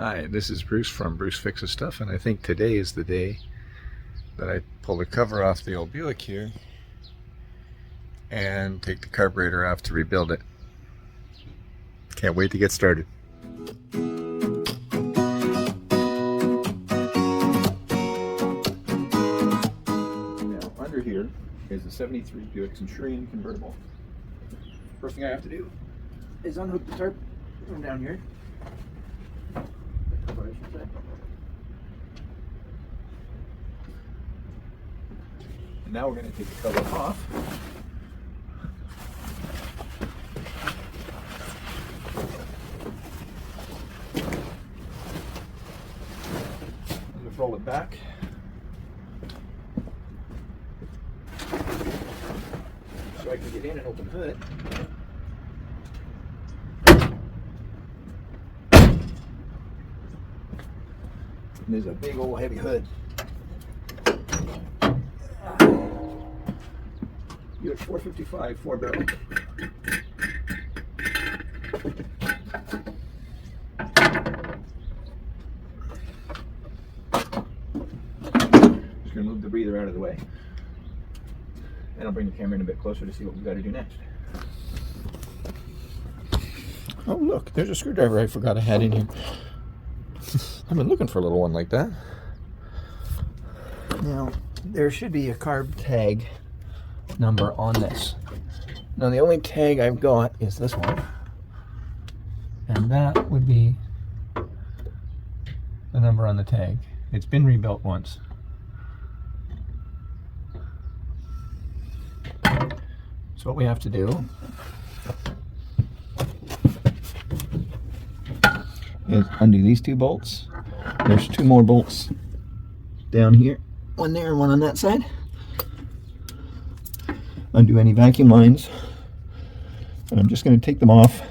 Hi, this is Bruce from Bruce Fixes Stuff, and I think today is the day that I pull the cover off the old Buick here and take the carburetor off to rebuild it. Can't wait to get started. Now, under here is a 73 Buick Centurion convertible. First thing I have to do is unhook the tarp from down here. And now we're going to take the cover off. I'm going to roll it back. So I can get in and open the hood. And there's a big old heavy hood. Buick 455 4-barrel. Just going to move the breather out of the way. And I'll bring the camera in a bit closer to see what we've got to do next. Oh look, there's a screwdriver I forgot I had in here. I've been looking for a little one like that. Now, there should be a carb tag number on this. Now, the only tag I've got is this one. And that would be the number on the tag. It's been rebuilt once. So what we have to do is undo these two bolts. There's two more bolts down here, one there and one on that side. Undo any vacuum lines, and I'm just going to take them off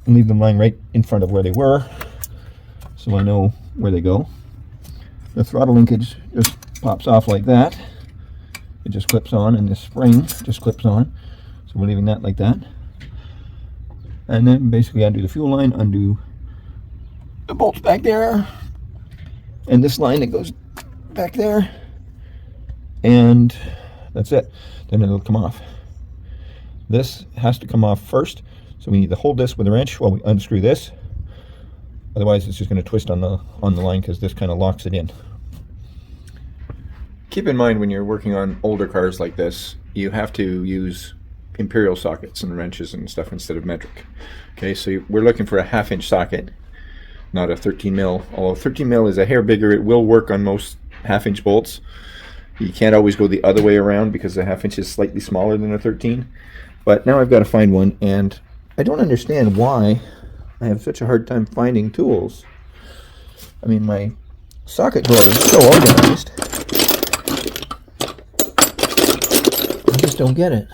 and leave them lying right in front of where they were so I know where they go. The throttle linkage just pops off like that. It just clips on, and the spring just clips on, so we're leaving that like that. And then basically undo the fuel line, undo the bolts back there, and this line that goes back there, and that's it. Then it'll come off. This has to come off first, so we need to hold this with a wrench while we unscrew this. Otherwise it's just going to twist on the line, because this kind of locks it in. Keep in mind, when you're working on older cars like this, you have to use imperial sockets and wrenches and stuff instead of metric. Okay, so we're looking for a 1/2-inch socket, not a 13 mil. Although 13 mil is a hair bigger, it will work on most 1/2-inch bolts. You can't always go the other way around because the 1/2-inch is slightly smaller than a 13. But now I've got to find one, and I don't understand why I have such a hard time finding tools. I mean, my socket drawer is so organized. I just don't get it.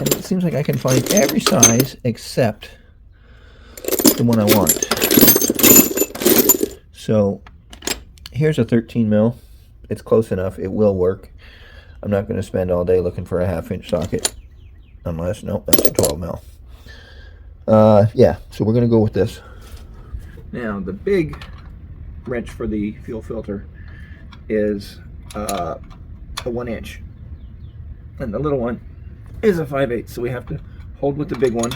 And it seems like I can find every size except the one I want. So here's a 13 mil. It's close enough. It will work. I'm not going to spend all day looking for a 1/2-inch socket, unless, nope, that's a 12 mil. Yeah, so we're going to go with this. Now, the big wrench for the fuel filter is a 1-inch, and the little one is a 5/8. So we have to hold with the big one,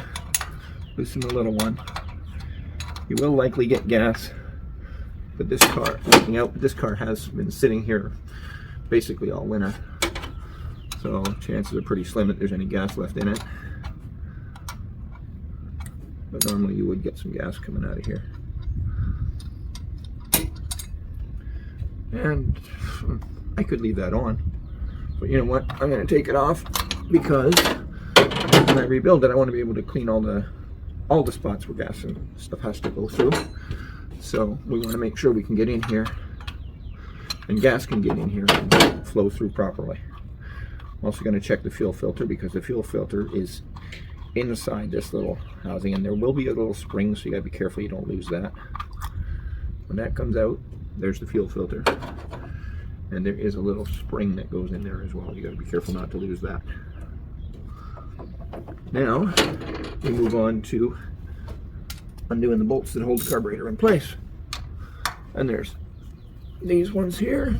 loosen the little one. You will likely get gas. But this car, looking out, this car has been sitting here basically all winter. So chances are pretty slim that there's any gas left in it. But normally you would get some gas coming out of here. And I could leave that on. But you know what? I'm going to take it off, because when I rebuild it, I want to be able to clean all the spots where gas and stuff has to go through. So we want to make sure we can get in here, and gas can get in here and flow through properly. I'm also going to check the fuel filter, because the fuel filter is inside this little housing, and there will be a little spring, so you got to be careful you don't lose that. When that comes out, there's the fuel filter, and there is a little spring that goes in there as well. You got to be careful not to lose that. Now we move on to undoing the bolts that hold the carburetor in place. And there's these ones here.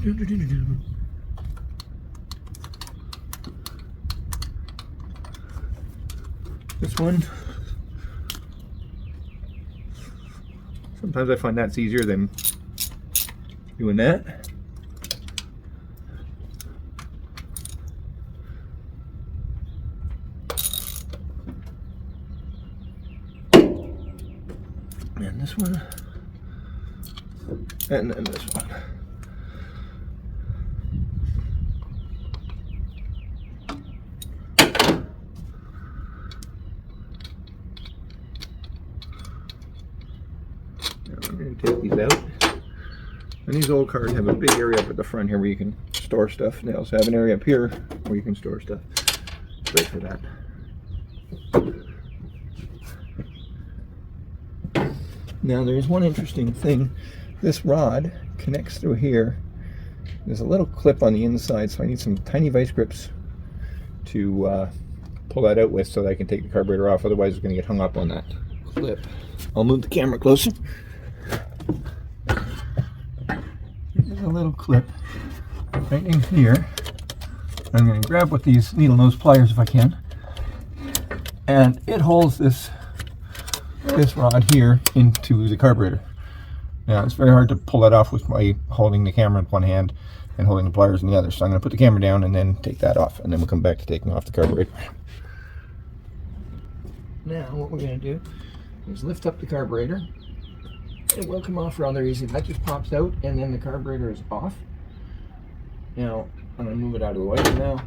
This one. Sometimes I find that's easier than doing that. And this one. And then this one. I'm going to take these out. And these old cars have a big area up at the front here where you can store stuff. And they also have an area up here where you can store stuff. Great for that. Now there's one interesting thing. This rod connects through here. There's a little clip on the inside, so I need some tiny vice grips to pull that out with so that I can take the carburetor off. Otherwise it's going to get hung up on that clip. I'll move the camera closer. There's a little clip right in here. I'm going to grab with these needle nose pliers if I can. And it holds this rod here into the carburetor. Now it's very hard to pull that off with my holding the camera in one hand and holding the pliers in the other. So I'm going to put the camera down and then take that off, and then we'll come back to taking off the carburetor. Now what we're going to do is lift up the carburetor. It will come off rather easy. That just pops out and then the carburetor is off. Now I'm going to move it out of the way. Now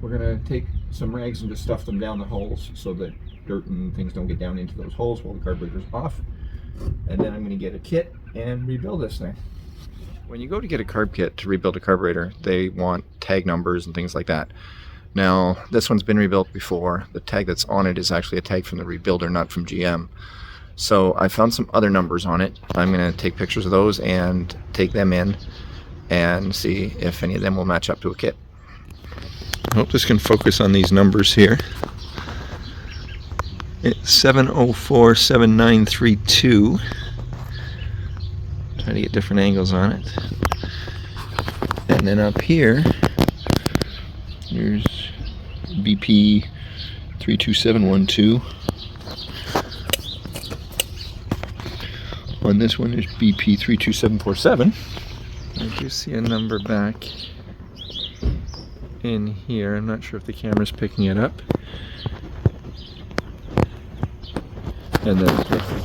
we're going to take some rags and just stuff them down the holes so that dirt and things don't get down into those holes while the carburetor's off. And then I'm going to get a kit and rebuild this thing. When you go to get a carb kit to rebuild a carburetor, they want tag numbers and things like that. Now this one's been rebuilt before. The tag that's on it is actually a tag from the rebuilder, not from GM. So I found some other numbers on it. I'm going to take pictures of those and take them in and see if any of them will match up to a kit. I hope this can focus on these numbers here. It's 7047932. Try to get different angles on it. And then up here, there's BP 32712. On this one, there's BP 32747. I do see a number back in here. I'm not sure if the camera's picking it up. And then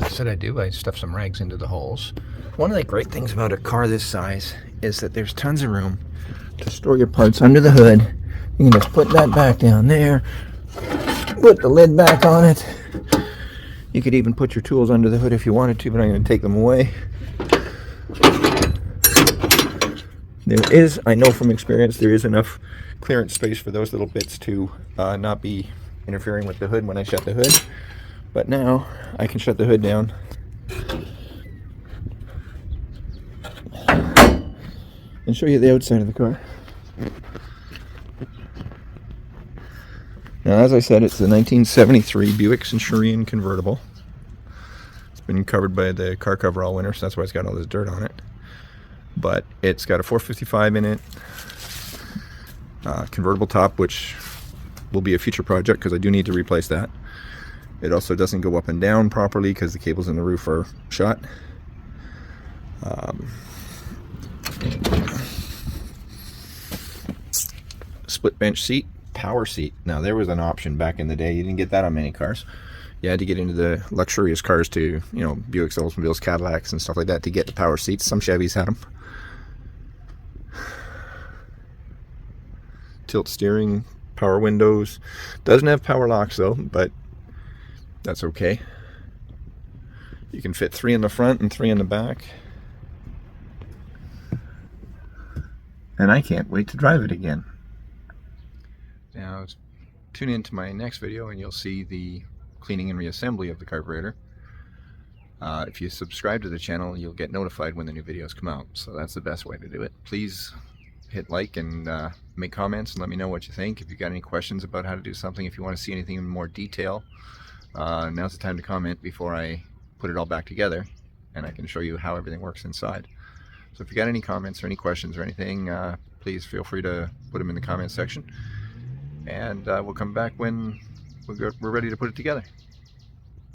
I said I do. I stuff some rags into the holes. One of the great things about a car this size is that there's tons of room to store your parts under the hood. You can just put that back down there, put the lid back on it. You could even put your tools under the hood if you wanted to, but I'm going to take them away. There is, I know from experience, there is enough clearance space for those little bits to not be interfering with the hood when I shut the hood. But now I can shut the hood down and show you the outside of the car. Now, as I said, it's a 1973 Buick Centurion convertible. It's been covered by the car cover all winter, so that's why it's got all this dirt on it. But it's got a 455 in it, convertible top, which will be a future project because I do need to replace that. It also doesn't go up and down properly because the cables in the roof are shot. Split bench seat, power seat. Now there was an option back in the day. You didn't get that on many cars. You had to get into the luxurious cars to, you know, Buicks, Oldsmobiles, Cadillacs and stuff like that to get the power seats. Some Chevys had them. Tilt steering, power windows. Doesn't have power locks though, but that's okay. You can fit 3 in the front and 3 in the back. And I can't wait to drive it again. Now, tune in to my next video and you'll see the cleaning and reassembly of the carburetor. If you subscribe to the channel, you'll get notified when the new videos come out. So that's the best way to do it. Please hit like and make comments and let me know what you think. If you've got any questions about how to do something, if you want to see anything in more detail, now's the time to comment before I put it all back together, and I can show you how everything works inside. So if you got any comments or any questions or anything, please feel free to put them in the comment section, and we'll come back when we're ready to put it together.